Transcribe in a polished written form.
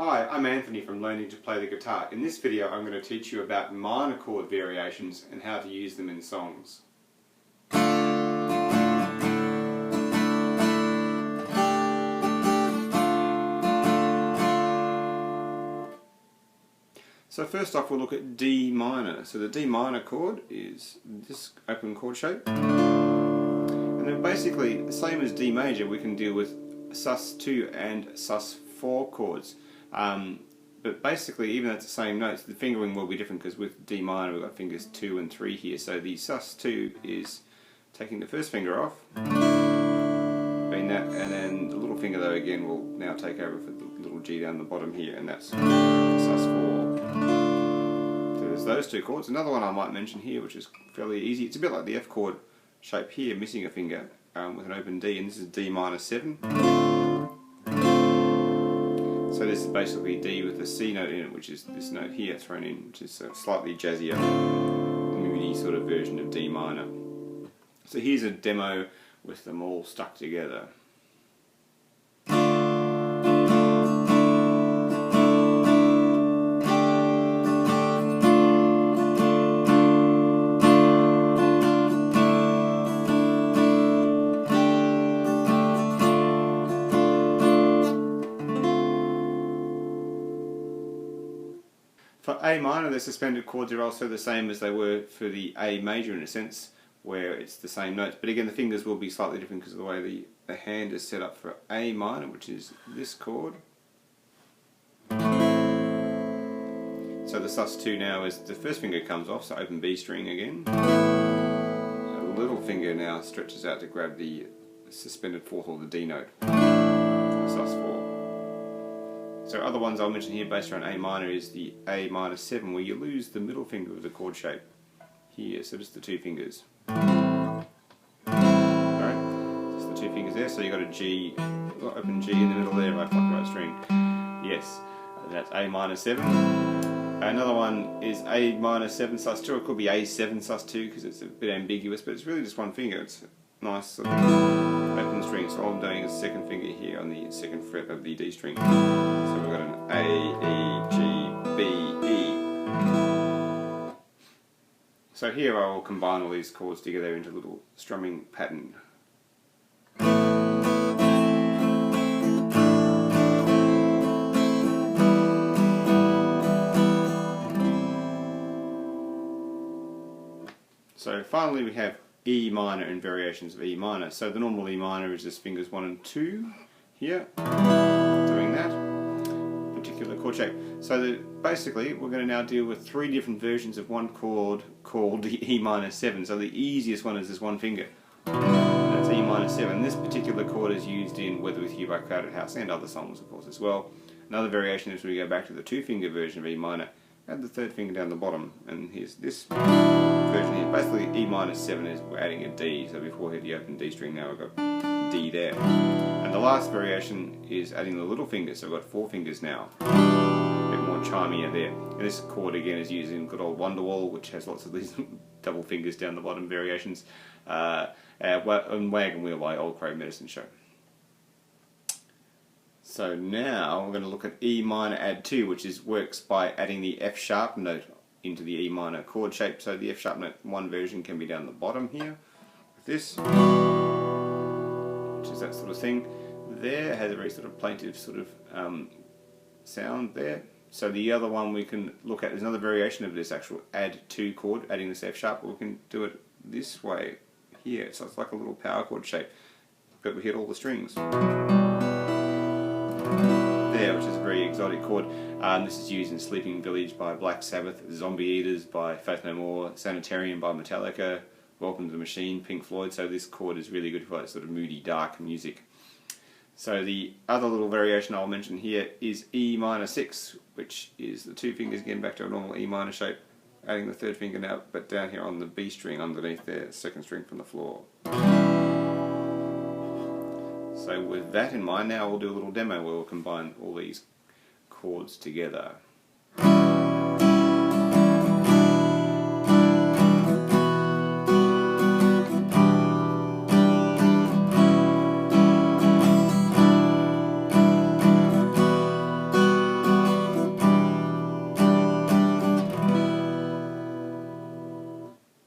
Hi, I'm Anthony from Learning to Play the Guitar. In this video I'm going to teach you about minor chord variations and how to use them in songs. So first off we'll look at D minor. So the D minor chord is this open chord shape. And then basically, the same as D major, we can deal with Sus4 and Dsus4 chords. But basically, even though it's the same notes, the fingering will be different because with D minor we've got fingers 2 and 3 here. So the Sus2 is taking the first finger off, being that, and then the little finger though again will now take over for the little G down the bottom here, and that's Sus4. So there's those two chords. Another one I might mention here, which is fairly easy, it's a bit like the F chord shape here, missing a finger with an open D, and this is D minor 7. So this is basically D with a C note in it, which is this note here thrown in, which is a slightly jazzier, moody sort of version of D minor. So here's a demo with them all stuck together. For A minor, the suspended chords are also the same as they were for the A major in a sense, where it's the same notes. But again, the fingers will be slightly different because of the way the hand is set up for A minor, which is this chord. So the Sus2 now is the first finger comes off, so open B string again. The little finger now stretches out to grab the suspended fourth or the D note, Sus4. So other ones I'll mention here based around A minor is the A minor 7, where you lose the middle finger of the chord shape here, so just the two fingers. Alright, just the two fingers there, so you've got a G, open G in the middle there if I pluck the right string. Yes, that's A minor 7. Another one is A minor 7 Sus2, or it could be A7 Sus2 because it's a bit ambiguous, but it's really just one finger. It's a nice sort of open string, so all I'm doing is second finger here on the second fret of the D string. So we've got an A, E, G, B, E. So here I will combine all these chords together into a little strumming pattern. So finally we have E minor and variations of E minor. So the normal E minor is just fingers 1 and 2 here, doing that particular chord shape. So basically we're going to now deal with 3 different versions of one chord called the E minor 7. So the easiest one is this one finger. That's E minor 7. This particular chord is used in Weather With You by Crowded House and other songs of course as well. Another variation is when we go back to the 2-finger version of E minor, add the third finger down the bottom, and here's this version here. Basically E minor 7 is we're adding a D, so before we had the open D string, now we've got D there. And the last variation is adding the little finger, so we've got 4 fingers now. A bit more chimier there. And this chord again is using good old Wonderwall, which has lots of these double fingers down the bottom variations, and Wagon Wheel by Old Crow Medicine Show. So now we're going to look at E minor add 2, which works by adding the F sharp note into the E minor chord shape. So the F sharp note 1 version can be down the bottom here, with this, which is that sort of thing. There has a very sort of plaintive sort of sound there. So the other one we can look at is another variation of this actual add 2 chord, adding this F sharp, but we can do it this way here. So it's like a little power chord shape, but we hit all the strings. There, which is a very exotic chord. This is used in Sleeping Village by Black Sabbath, Zombie Eaters by Faith No More, Sanitarium by Metallica, Welcome to the Machine, Pink Floyd. So this chord is really good for that sort of moody, dark music. So the other little variation I'll mention here is E minor 6, which is the 2 fingers again back to a normal E minor shape, adding the third finger now, but down here on the B string underneath there, second string from the floor. So with that in mind, now we'll do a little demo where we'll combine all these chords together.